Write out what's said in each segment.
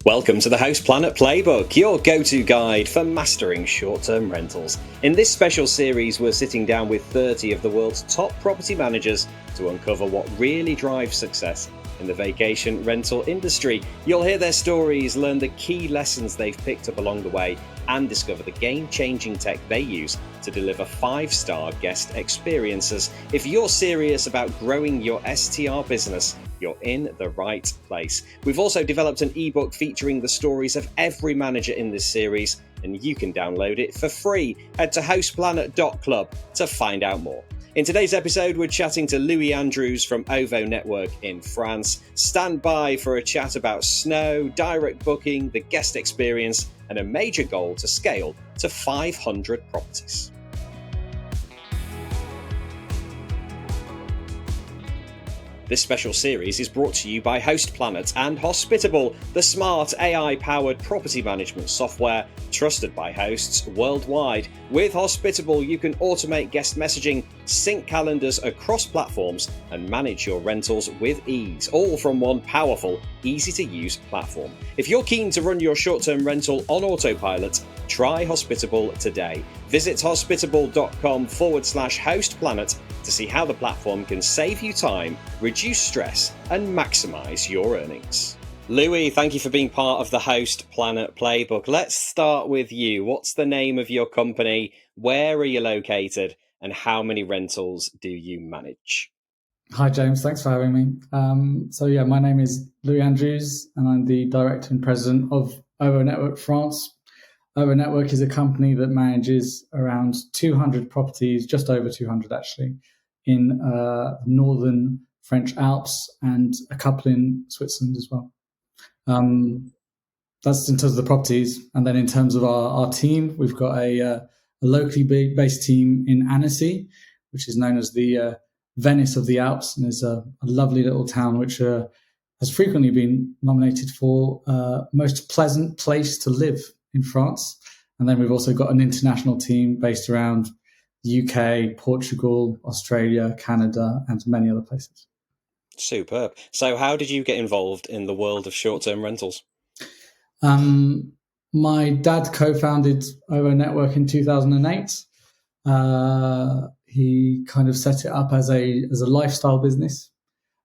Welcome to the Host Planet Playbook, your go-to guide for mastering short-term rentals. In this special series, we're sitting down with 30 of the world's top property managers to uncover what really drives success in the vacation rental industry. You'll hear their stories, learn the key lessons they've picked up along the way, and discover the game-changing tech they use to deliver 5-star guest experiences. If you're serious about growing your STR business, you're in the right place. We've also developed an ebook featuring the stories of every manager in this series, and you can download it for free. Head to hostplanet.club to find out more. In today's episode, we're chatting to Louis Andrews from OVO Network in France. Stand by for a chat about snow, direct booking, the guest experience, and a major goal to scale to 500 properties. This special series is brought to you by Host Planet and Hospitable, the smart AI-powered property management software trusted by hosts worldwide. With Hospitable, you can automate guest messaging, sync calendars across platforms, and manage your rentals with ease, all from one powerful, easy-to-use platform. If you're keen to run your short-term rental on autopilot, try Hospitable today. Visit hospitable.com/hostplanet to see how the platform can save you time, reduce stress, and maximize your earnings. Louis, thank you for being part of the Host Planet Playbook. Let's start with you. What's the name of your company? Where are you located? And how many rentals do you manage? Hi, James. Thanks for having me. My name is Louis Andrews, and I'm the director and president of OVO Network France. OVO Network is a company that manages around 200 properties, just over 200 actually, in northern French Alps and a couple in Switzerland as well. That's in terms of the properties. And then in terms of our team, we've got a locally based team in Annecy, which is known as the Venice of the Alps, and is a lovely little town which has frequently been nominated for most pleasant place to live in France. And then we've also got an international team based around the UK, Portugal, Australia, Canada, and many other places. Superb. So how did you get involved in the world of short-term rentals? My dad co-founded OVO Network in 2008. He kind of set it up as a lifestyle business.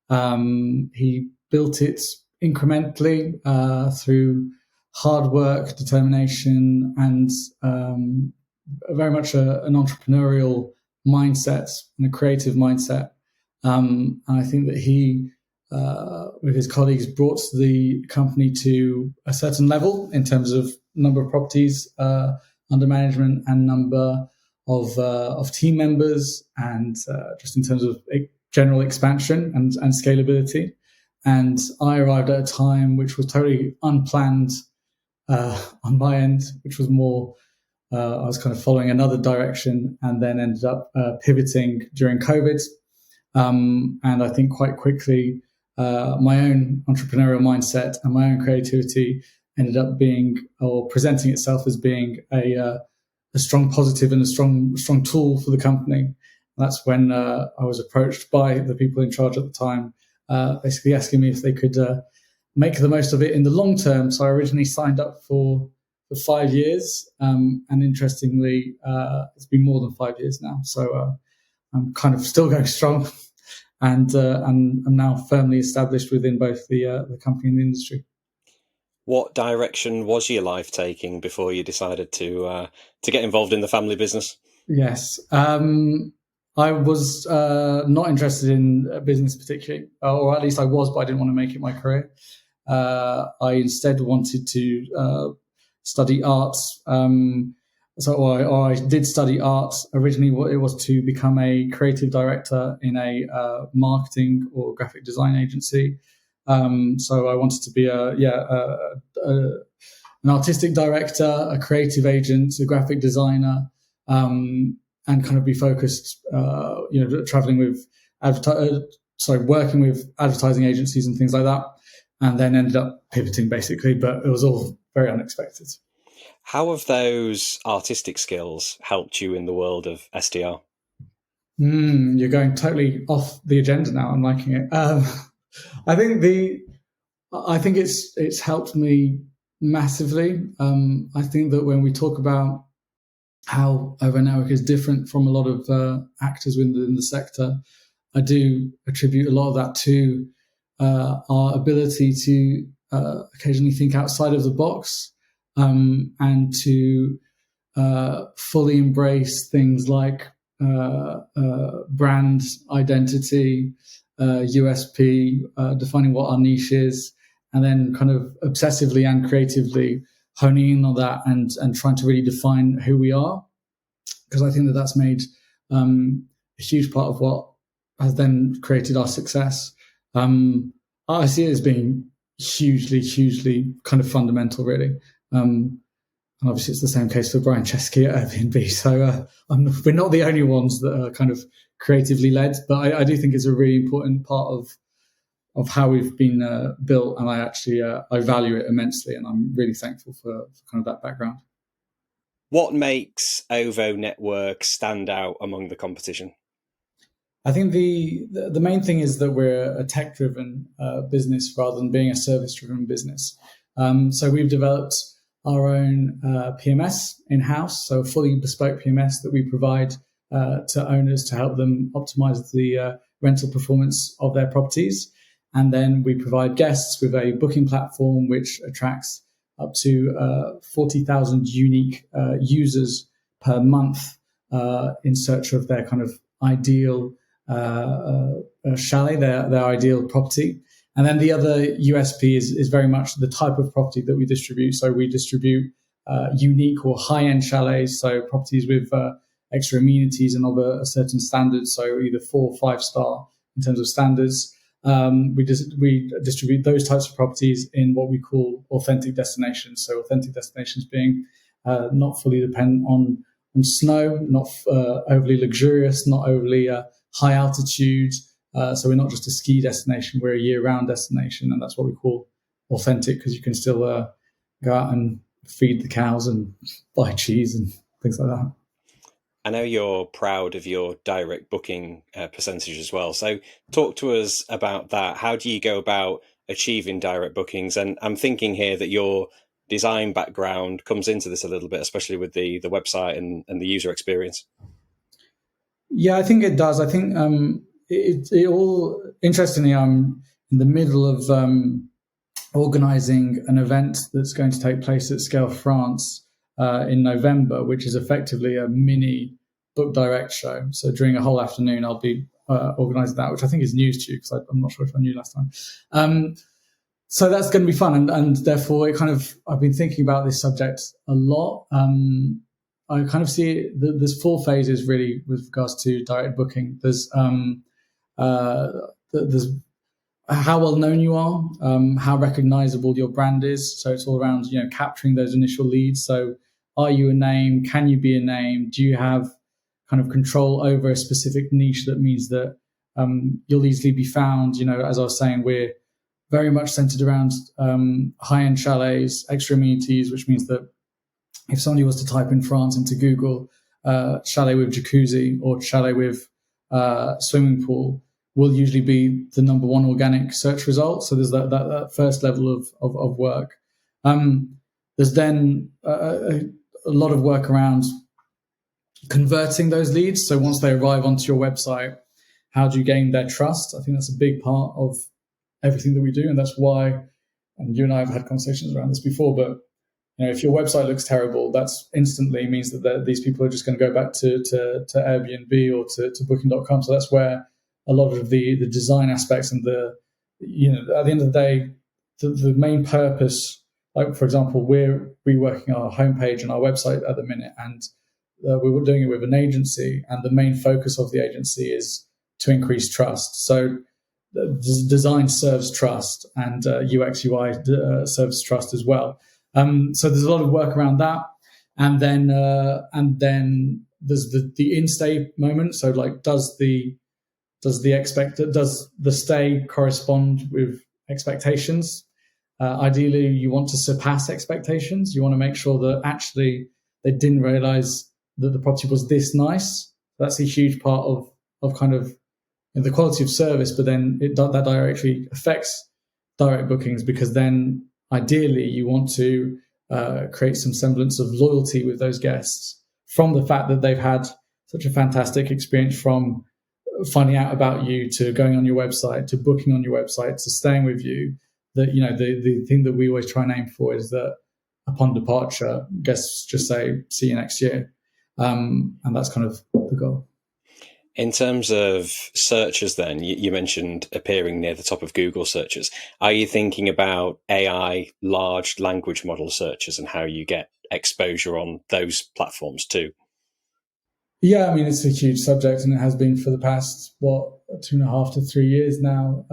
He built it incrementally through hard work, determination, and very much an entrepreneurial mindset and a creative mindset. And I think that he, with his colleagues, brought the company to a certain level in terms of number of properties under management and number of team members, and just in terms of general expansion and scalability. And I arrived at a time which was totally unplanned on my end, which was more I was kind of following another direction, and then ended up pivoting during COVID. And I think quite quickly, my own entrepreneurial mindset and my own creativity ended up being, or presenting itself as being, a strong positive and a strong tool for the company. And that's when I was approached by the people in charge at the time, basically asking me if they could make the most of it in the long term. So I originally signed up for 5 years, and interestingly, it's been more than 5 years now. So I'm kind of still going strong, and I'm now firmly established within both the company and the industry. What direction was your life taking before you decided to get involved in the family business? Yes. I was not interested in business particularly, or at least I was, but I didn't want to make it my career. I instead wanted to study arts. I did study arts. Originally, it was to become a creative director in a marketing or graphic design agency. So I wanted to be an artistic director, a creative agent, a graphic designer, and kind of be focused, traveling with working with advertising agencies and things like that, and then ended up pivoting basically. But it was all very unexpected. How have those artistic skills helped you in the world of STR? You're going totally off the agenda now. I'm liking it. I think I think it's helped me massively. I think that when we talk about how OVO Network is different from a lot of actors within the sector, I do attribute a lot of that to our ability to occasionally think outside of the box, and to fully embrace things like brand identity, USP, defining what our niche is, and then kind of obsessively and creatively honing in on that and trying to really define who we are. Because I think that that's made a huge part of what has then created our success. I see it as being hugely kind of fundamental, really. And obviously, it's the same case for Brian Chesky at Airbnb. So we're not the only ones that are kind of creatively led, but I do think it's a really important part of how we've been built, and I value it immensely, and I'm really thankful for kind of that background. What makes OVO Network stand out among the competition? I think the main thing is that we're a tech-driven business rather than being a service-driven business. So we've developed our own PMS in-house, so a fully bespoke PMS that we provide to owners to help them optimize the rental performance of their properties. And then we provide guests with a booking platform which attracts up to 40,000 unique users per month in search of their kind of ideal chalet, their ideal property. And then the other USP is very much the type of property that we distribute. So we distribute unique or high-end chalets, so properties with extra amenities and of a certain standard, so either 4 or 5 star in terms of standards. We distribute those types of properties in what we call authentic destinations. So authentic destinations being not fully dependent on snow, not overly luxurious, not overly high altitude. So we're not just a ski destination, we're a year-round destination, and that's what we call authentic, because you can still go out and feed the cows and buy cheese and things like that. I know you're proud of your direct booking percentage as well. So talk to us about that. How do you go about achieving direct bookings? And I'm thinking here that your design background comes into this a little bit, especially with the website and the user experience. Yeah, I think it does. I think it all, interestingly, I'm in the middle of organizing an event that's going to take place at Scale France in November, which is effectively a mini book direct show. So during a whole afternoon, I'll be organizing that, which I think is news to you, because I'm not sure if I knew last time. So that's going to be fun, and therefore I've been thinking about this subject a lot. I kind of see there's 4 phases really with regards to direct booking. There's how well known you are, how recognizable your brand is. So it's all around capturing those initial leads. So are you a name? Can you be a name? Do you have kind of control over a specific niche that means that you'll easily be found? As I was saying, we're very much centered around high-end chalets, extra amenities, which means that if somebody was to type in France into Google, chalet with jacuzzi or chalet with swimming pool will usually be the number 1 organic search result. So there's that first level of work. There's then a lot of work around converting those leads. So once they arrive onto your website, how do you gain their trust? I think that's a big part of everything that we do, and that's why, and you and I have had conversations around this before, but if your website looks terrible, that's instantly means that these people are just going to go back to Airbnb or to Booking.com. So that's where a lot of the design aspects and at the end of the day, the main purpose, like for example, we're reworking our homepage and our website at the minute, and we were doing it with an agency, and the main focus of the agency is to increase trust. So design serves trust, and UX UI serves trust as well. So there's a lot of work around that, and then there's the in-stay moment. So like, does the stay correspond with expectations? Ideally, you want to surpass expectations. You want to make sure that actually they didn't realize that the property was this nice. That's a huge part of kind of the quality of service, but then that directly affects direct bookings, because then ideally you want to create some semblance of loyalty with those guests from the fact that they've had such a fantastic experience, from finding out about you to going on your website to booking on your website to staying with you. That, you know, the thing that we always try and aim for is that upon departure, guests just say, "See you next year," and that's kind of the goal. In terms of searches, then, you mentioned appearing near the top of Google searches. Are you thinking about AI, large language model searches, and how you get exposure on those platforms too? Yeah, I mean, it's a huge subject, and it has been for the past, 2.5 to 3 years now.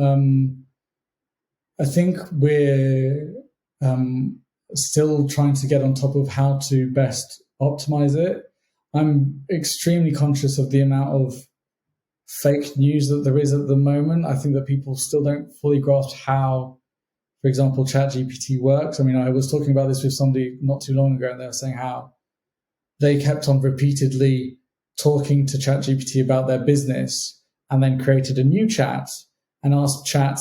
I think we're still trying to get on top of how to best optimize it. I'm extremely conscious of the amount of fake news that there is at the moment. I think that people still don't fully grasp how, for example, ChatGPT works. I mean, I was talking about this with somebody not too long ago, and they were saying how they kept on repeatedly talking to ChatGPT about their business, and then created a new chat and asked Chat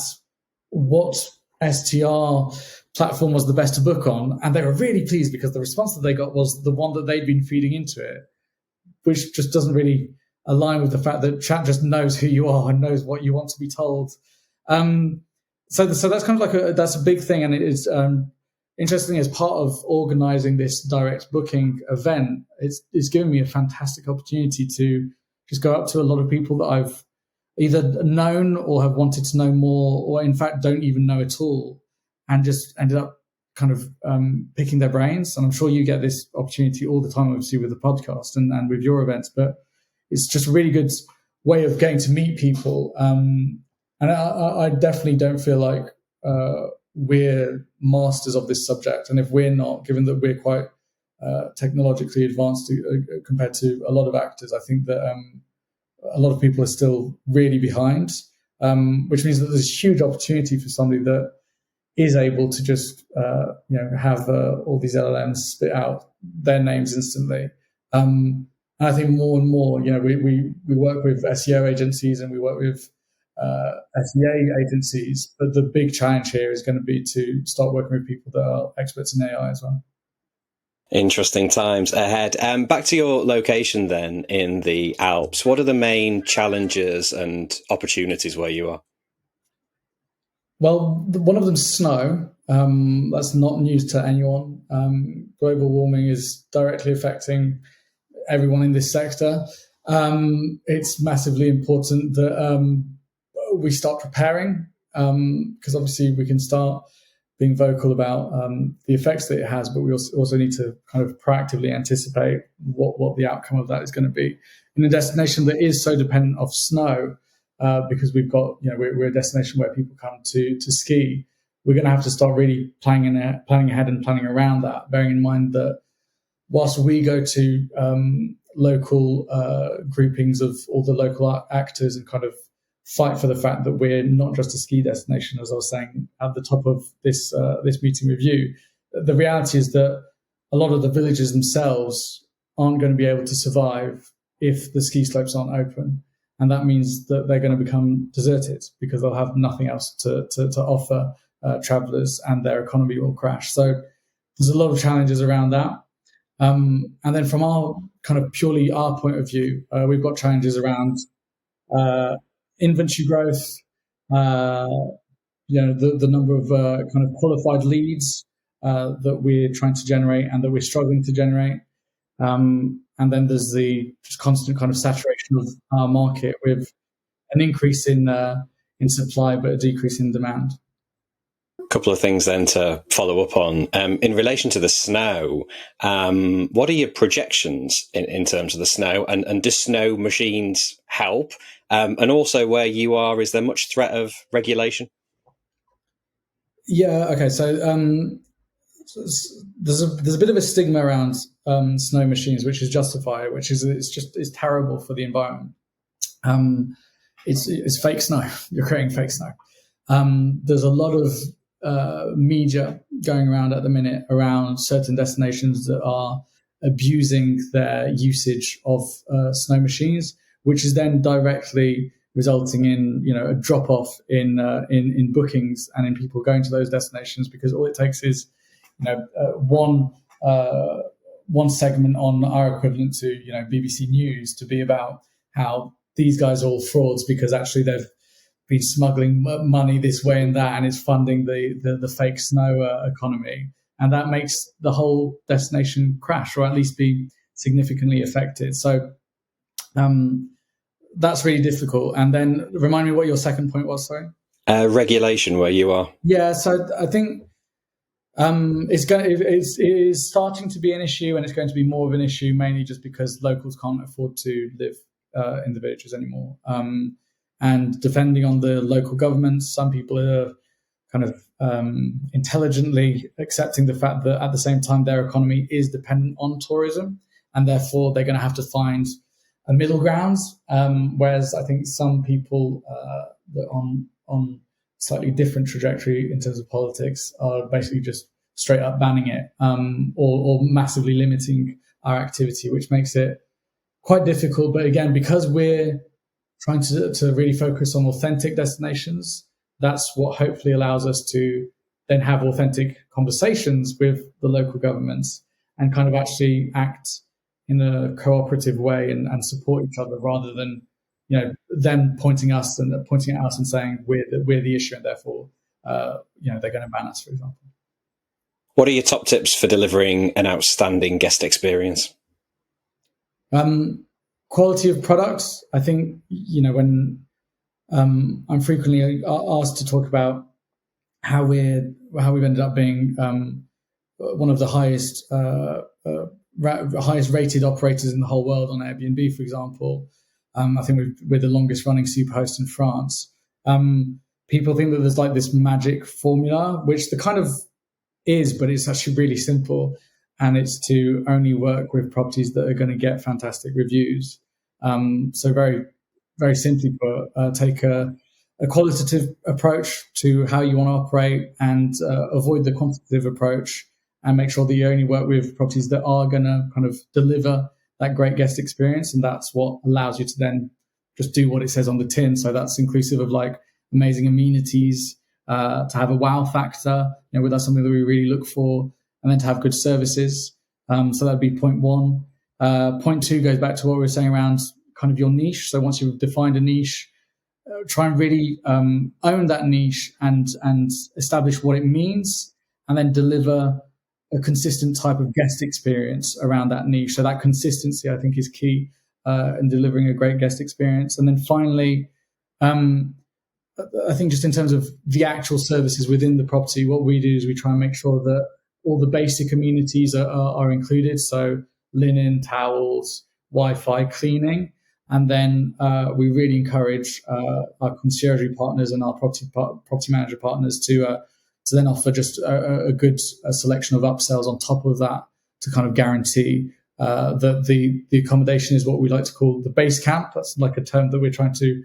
what STR platform was the best to book on. And they were really pleased, because the response that they got was the one that they'd been feeding into it, which just doesn't really align with the fact that Chat just knows who you are and knows what you want to be told. So that's kind of that's a big thing. And it is interesting, as part of organizing this direct booking event, it's given me a fantastic opportunity to just go up to a lot of people that I've either known or have wanted to know more, or in fact don't even know at all, and just ended up kind of picking their brains. And I'm sure you get this opportunity all the time, obviously, with the podcast and with your events, but it's just a really good way of getting to meet people. And I definitely don't feel like we're masters of this subject. And if we're not, given that we're quite technologically advanced compared to a lot of actors, I think that a lot of people are still really behind, which means that there's a huge opportunity for somebody that is able to just have all these LLMs spit out their names instantly. And I think more and more, we work with SEO agencies and we work with SEA agencies, but the big challenge here is going to be to start working with people that are experts in AI as well. Interesting times ahead. Back to your location then in the Alps. What are the main challenges and opportunities where you are? Well, one of them's snow. That's not news to anyone. Global warming is directly affecting everyone in this sector. It's massively important that we start preparing, because obviously we can start being vocal about the effects that it has, but we also need to kind of proactively anticipate what the outcome of that is going to be. In a destination that is so dependent of snow, because we've got, we're a destination where people come to ski, we're going to have to start really planning ahead and planning around that, bearing in mind that whilst we go to local groupings of all the local actors and kind of fight for the fact that we're not just a ski destination, as I was saying at the top of this meeting with you, the reality is that a lot of the villages themselves aren't going to be able to survive if the ski slopes aren't open. And that means that they're going to become deserted because they'll have nothing else to offer travelers, and their economy will crash. So there's a lot of challenges around that. And then from our kind of purely our point of view, we've got challenges around inventory growth, the number of kind of qualified leads that we're trying to generate and that we're struggling to generate. And then there's the just constant kind of saturation of our market with an increase in supply but a decrease in demand. A couple of things then to follow up on. In relation to the snow, what are your projections in terms of the snow? And do snow machines help? And also, where you are, is there much threat of regulation? Yeah, okay. So there's a bit of a stigma around snow machines, which is justified, which is it's terrible for the environment. It's fake snow. You're creating fake snow. There's a lot of media going around at the minute around certain destinations that are abusing their usage of snow machines, which is then directly resulting in a drop off in bookings and in people going to those destinations, because all it takes is one segment on our equivalent to BBC News to be about how these guys are all frauds because actually they've been smuggling money this way and that, and it's funding the fake snow economy, and that makes the whole destination crash or at least be significantly affected. So that's really difficult. And then remind me what your second point was. Sorry. Regulation where you are. Yeah, so I think it is starting to be an issue, and it's going to be more of an issue mainly just because locals can't afford to live in the villages anymore. And depending on the local governments, some people are kind of intelligently accepting the fact that at the same time their economy is dependent on tourism, and therefore they're going to have to find a middle ground. Whereas I think some people that on slightly different trajectory in terms of politics are basically just straight up banning it, or massively limiting our activity, which makes it quite difficult. But again, because we're trying to really focus on authentic destinations, that's what hopefully allows us to then have authentic conversations with the local governments and kind of actually act in a cooperative way and support each other, rather than them pointing at us and saying we're the issue and therefore they're going to ban us, for example. What are your top tips for delivering an outstanding guest experience? Quality of products. I think when I'm frequently asked to talk about how we've ended up being one of the highest rated operators in the whole world on Airbnb, for example. I think we're the longest running superhost in France. People think that there's like this magic formula, which the kind of is, but it's actually really simple. And it's to only work with properties that are going to get fantastic reviews. So very, very simply put, take a qualitative approach to how you want to operate and avoid the quantitative approach, and make sure that you only work with properties that are going to kind of deliver that great guest experience. And that's what allows you to then just do what it says on the tin. So that's inclusive of like amazing amenities, to have a wow factor, that's something that we really look for, and then to have good services. So that'd be point one. Point two goes back to what we were saying around kind of your niche. So once you've defined a niche, try and really own that niche and establish what it means, and then deliver a consistent type of guest experience around that niche. So that consistency, I think, is key in delivering a great guest experience. And then finally, I think just in terms of the actual services within the property, what we do is we try and make sure that all the basic amenities are included. So linen, towels, Wi-Fi, cleaning. And then we really encourage our concierge partners and our property manager partners to then offer just a good selection of upsells on top of that, to kind of guarantee that the accommodation is what we like to call the base camp. That's like a term that we're trying to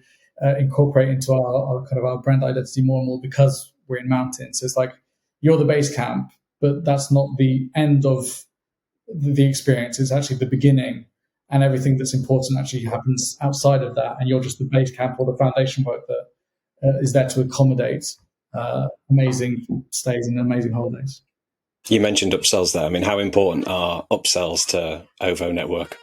incorporate into our kind of our brand identity more and more, because we're in mountains. So it's like you're the base camp, but that's not the end of the experience. It's actually the beginning, and everything that's important actually happens outside of that. And you're just the base camp or the foundation work that is there to accommodate amazing stays and amazing holidays. You mentioned upsells there. I mean, how important are upsells to OVO Network?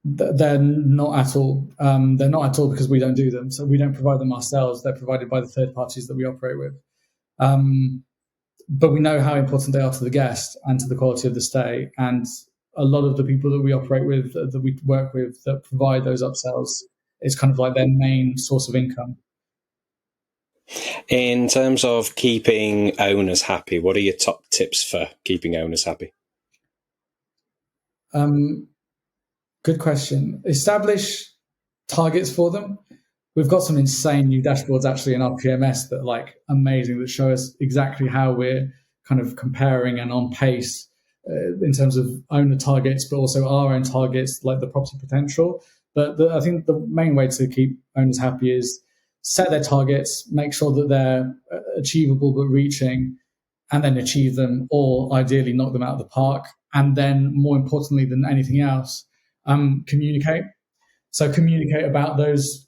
They're not at all. They're not at all because we don't do them. So we don't provide them ourselves. They're provided by the third parties that we operate with. But we know how important they are to the guest and to the quality of the stay. And a lot of the people that we operate with, that we work with, that provide those upsells, is kind of like their main source of income. In terms of keeping owners happy, what are your top tips for keeping owners happy? Good question. Establish targets for them. We've got some insane new dashboards actually in our PMS that are like amazing, that show us exactly how we're kind of comparing and on pace in terms of owner targets, but also our own targets, like the property potential. But I think the main way to keep owners happy is set their targets, make sure that they're achievable but reaching, and then achieve them, or ideally knock them out of the park. And then more importantly than anything else, communicate. So communicate about those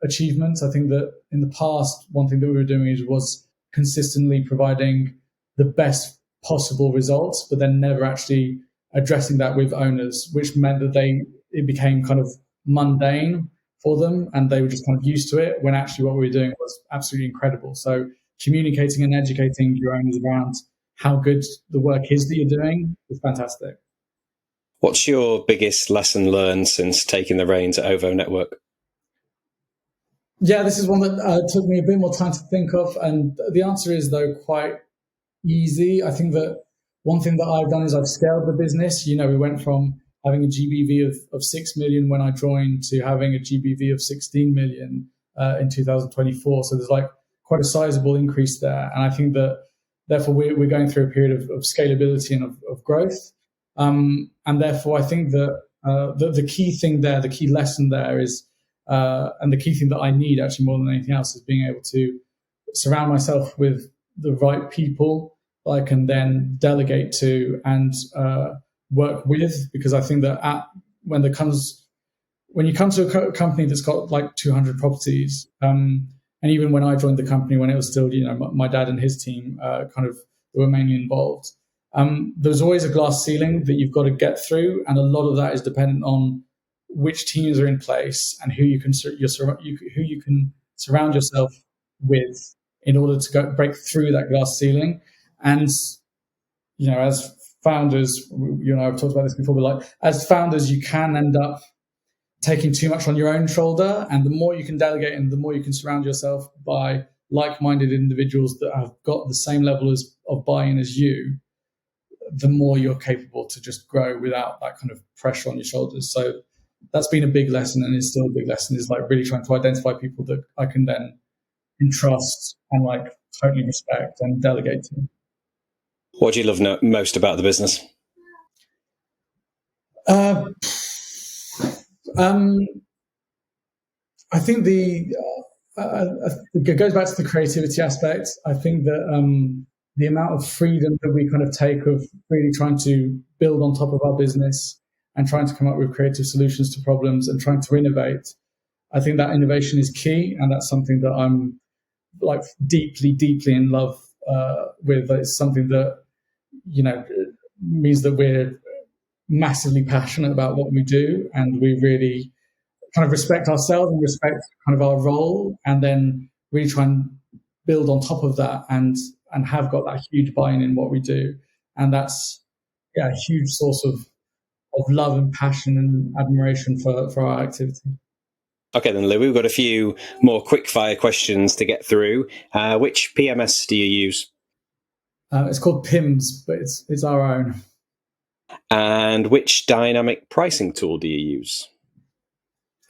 achievements. I think that in the past, one thing that we were doing was consistently providing the best possible results, but then never actually addressing that with owners, which meant that it became kind of mundane for them, and they were just kind of used to it, when actually what we were doing was absolutely incredible. So communicating and educating your owners around how good the work is that you're doing is fantastic. What's your biggest lesson learned since taking the reins at OVO Network? Yeah, this is one that took me a bit more time to think of, and the answer is, though, quite easy. I think that one thing that I've done is I've scaled the business. We went from having a GBV of 6 million when I joined to having a GBV of 16 million in 2024. So there's quite a sizable increase there. And I think that therefore we're going through a period of scalability and of growth. And therefore I think that the key thing there, the key lesson there is, and the key thing that I need actually more than anything else, is being able to surround myself with the right people that I can then delegate to and work with. Because I think that when you come to a company that's got 200 properties, and even when I joined the company, when it was still my dad and his team were mainly involved, there's always a glass ceiling that you've got to get through, and a lot of that is dependent on which teams are in place and who you can surround yourself with in order to break through that glass ceiling. And as founders, you and I have talked about this before, but as founders, you can end up taking too much on your own shoulder, and the more you can delegate and the more you can surround yourself by like-minded individuals that have got the same level of buy-in as you, the more you're capable to just grow without that kind of pressure on your shoulders. So that's been a big lesson, and is still a big lesson, is really trying to identify people that I can then entrust and totally respect and delegate to. What do you love most about the business? I think it goes back to the creativity aspect. I think that the amount of freedom that we kind of take of really trying to build on top of our business and trying to come up with creative solutions to problems and trying to innovate, I think that innovation is key, and that's something that I'm deeply, deeply in love with. It's something that means that we're massively passionate about what we do, and we really kind of respect ourselves and respect kind of our role, and then really try and build on top of that and have got that huge buy-in in what we do. And that's a huge source of love and passion and admiration for our activity. Okay then, Lou, we've got a few more quickfire questions to get through. Which PMS do you use? It's called PIMS, but it's our own. And which dynamic pricing tool do you use?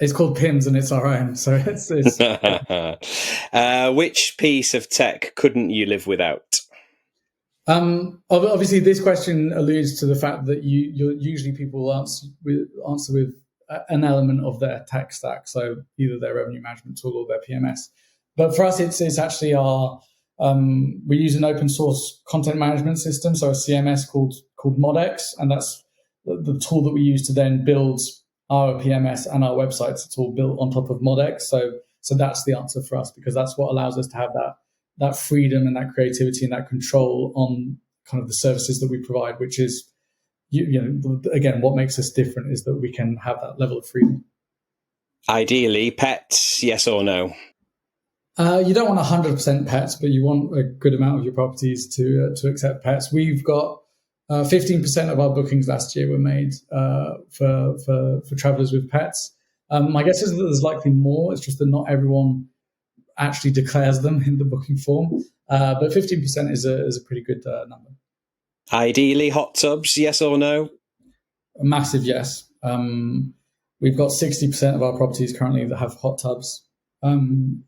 It's called PIMS, and it's our own. So it's which piece of tech couldn't you live without? Obviously, this question alludes to the fact that usually people will answer with an element of their tech stack, so either their revenue management tool or their PMS. But for us, it's actually we use an open source content management system, so a CMS called Modex, and that's the tool that we use to then build our PMS and our websites. It's all built on top of Modex, so that's the answer for us, because that's what allows us to have that freedom and that creativity and that control on kind of the services that we provide, which is, again, what makes us different is that we can have that level of freedom. Ideally, pets, yes or no? You don't want 100% pets, but you want a good amount of your properties to accept pets. We've got 15% of our bookings last year were made for travellers with pets. My guess is that there's likely more. It's just that not everyone actually declares them in the booking form. But 15% is a pretty good number. Ideally, hot tubs, yes or no? A massive yes. We've got 60% of our properties currently that have hot tubs. In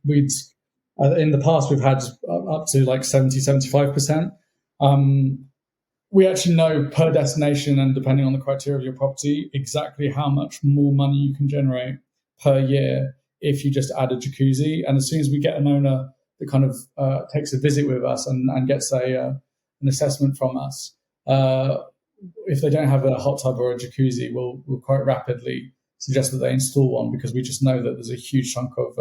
the past, we've had up to 70, 75%. We actually know per destination, and depending on the criteria of your property, exactly how much more money you can generate per year if you just add a jacuzzi. And as soon as we get an owner that kind of takes a visit with us and gets an assessment from us, if they don't have a hot tub or a jacuzzi, we'll quite rapidly suggest that they install one, because we just know that there's a huge chunk of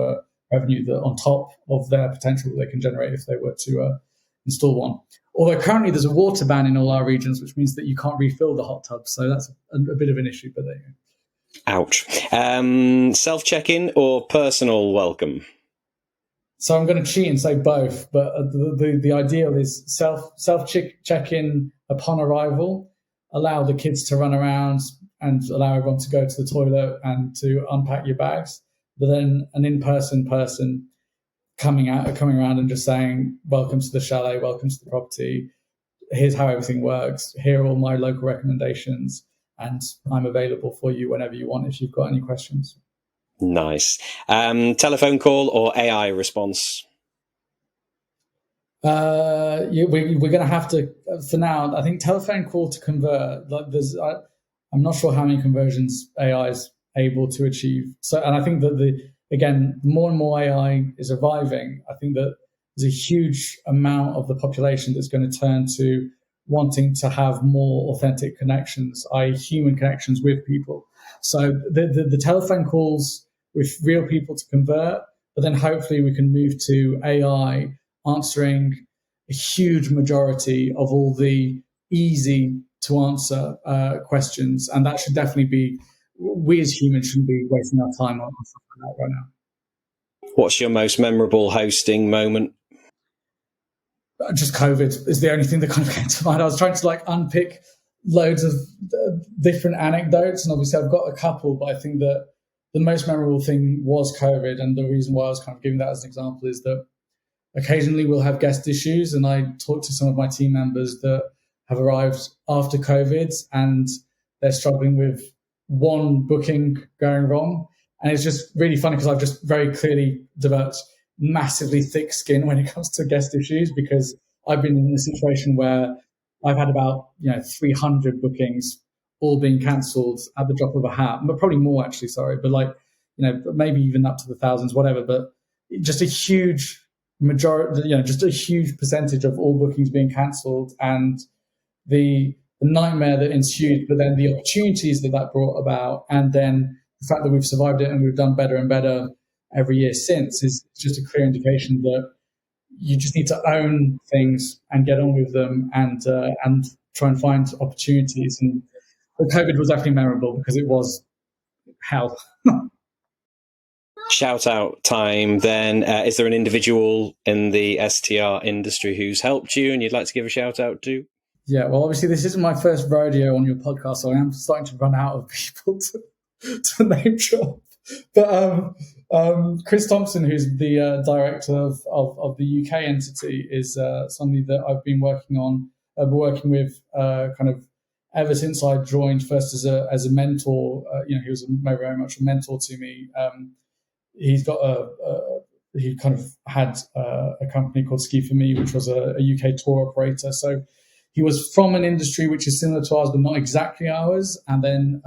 revenue that on top of their potential that they can generate if they were to install one. Although currently there's a water ban in all our regions, which means that you can't refill the hot tub. So that's a bit of an issue, but there you go. Ouch. Self-check-in or personal welcome? So I'm going to cheat and say both, but the ideal is self-check-in upon arrival, allow the kids to run around and allow everyone to go to the toilet and to unpack your bags, but then an in-person person coming around and just saying, welcome to the chalet, welcome to the property, here's how everything works, here are all my local recommendations, and I'm available for you whenever you want if you've got any questions. Nice. Telephone call or AI response? We're going to have to, for now, I think telephone call to convert, like I'm not sure how many conversions AI is able to achieve. So, and I think that again, more and more AI is arriving. I think that there's a huge amount of the population that's going to turn to wanting to have more authentic connections, i.e. human connections with people. So the telephone calls with real people to convert, but then hopefully we can move to AI answering a huge majority of all the easy to answer questions. And that should definitely be, we as humans shouldn't be wasting our time on stuff like that right now. What's your most memorable hosting moment? Just COVID is the only thing that kind of came to mind. I was trying to unpick loads of different anecdotes, and obviously I've got a couple, but I think that the most memorable thing was COVID. And the reason why I was kind of giving that as an example is that occasionally we'll have guest issues, and I talked to some of my team members that have arrived after COVID and they're struggling with one booking going wrong. And it's just really funny because I've just very clearly developed massively thick skin when it comes to guest issues, because I've been in a situation where I've had about 300 bookings all being cancelled at the drop of a hat, but probably more actually, sorry, but maybe even up to the thousands, whatever. But just a huge majority, just a huge percentage of all bookings being cancelled, and the nightmare that ensued, but then the opportunities that brought about, and then the fact that we've survived it and we've done better and better every year since is just a clear indication that you just need to own things and get on with them and try and find opportunities. And COVID was definitely memorable because it was hell. Shout out time then. Is there an individual in the STR industry who's helped you and you'd like to give a shout out to? Yeah, well, obviously this isn't my first rodeo on your podcast, so I am starting to run out of people to name drop. But Chris Thompson, who's the director of the UK entity, is somebody that I've been working with kind of ever since I joined, first as a mentor. He was very much a mentor to me. He's got he kind of had a company called Ski For Me, which was a UK tour operator. So he was from an industry which is similar to ours, but not exactly ours, and then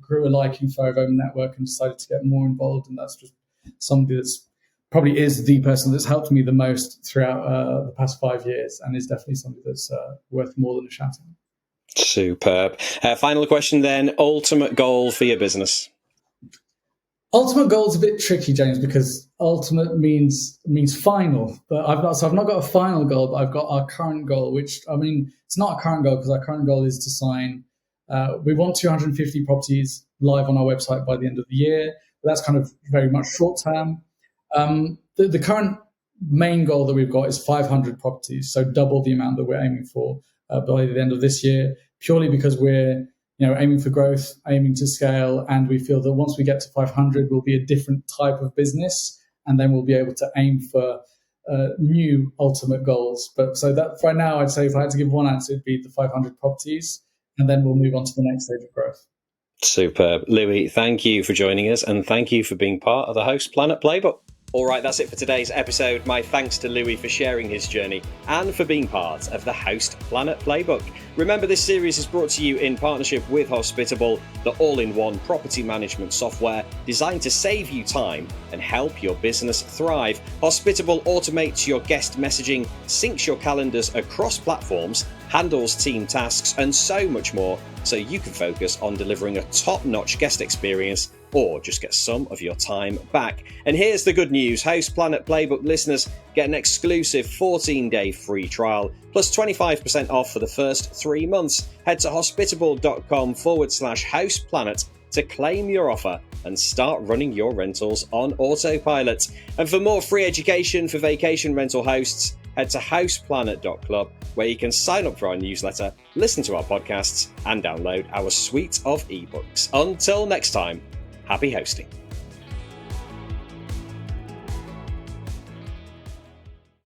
grew a liking for OVO Network and decided to get more involved. And that's just somebody that's probably is the person that's helped me the most throughout the past 5 years, and is definitely somebody that's worth more than a shout out. Superb. Final question then. Ultimate goal for your business? Ultimate goal is a bit tricky, James, because ultimate means final. But I've not got a final goal, but I've got our current goal, which, I mean, it's not a current goal because our current goal is to sign. We want 250 properties live on our website by the end of the year. But that's kind of very much short term. The current main goal that we've got is 500 properties, so double the amount that we're aiming for by the end of this year, purely because we're aiming for growth, aiming to scale, and we feel that once we get to 500, we'll be a different type of business, and then we'll be able to aim for new ultimate goals. But so that right now, I'd say if I had to give one answer, it'd be the 500 properties, and then we'll move on to the next stage of growth. Superb. Louis, thank you for joining us, and thank you for being part of the Host Planet Playbook. All right, that's it for today's episode. My thanks to Louis for sharing his journey and for being part of the Host Planet Playbook. Remember, this series is brought to you in partnership with Hospitable, the all-in-one property management software designed to save you time and help your business thrive. Hospitable automates your guest messaging, syncs your calendars across platforms, handles team tasks, and so much more, so you can focus on delivering a top-notch guest experience or just get some of your time back. And here's the good news. Host Planet Playbook listeners get an exclusive 14-day free trial plus 25% off for the first 3 months. Head to hospitable.com/hostplanet to claim your offer and start running your rentals on autopilot. And for more free education for vacation rental hosts, head to houseplanet.club, where you can sign up for our newsletter, listen to our podcasts, and download our suite of ebooks. Until next time, happy hosting.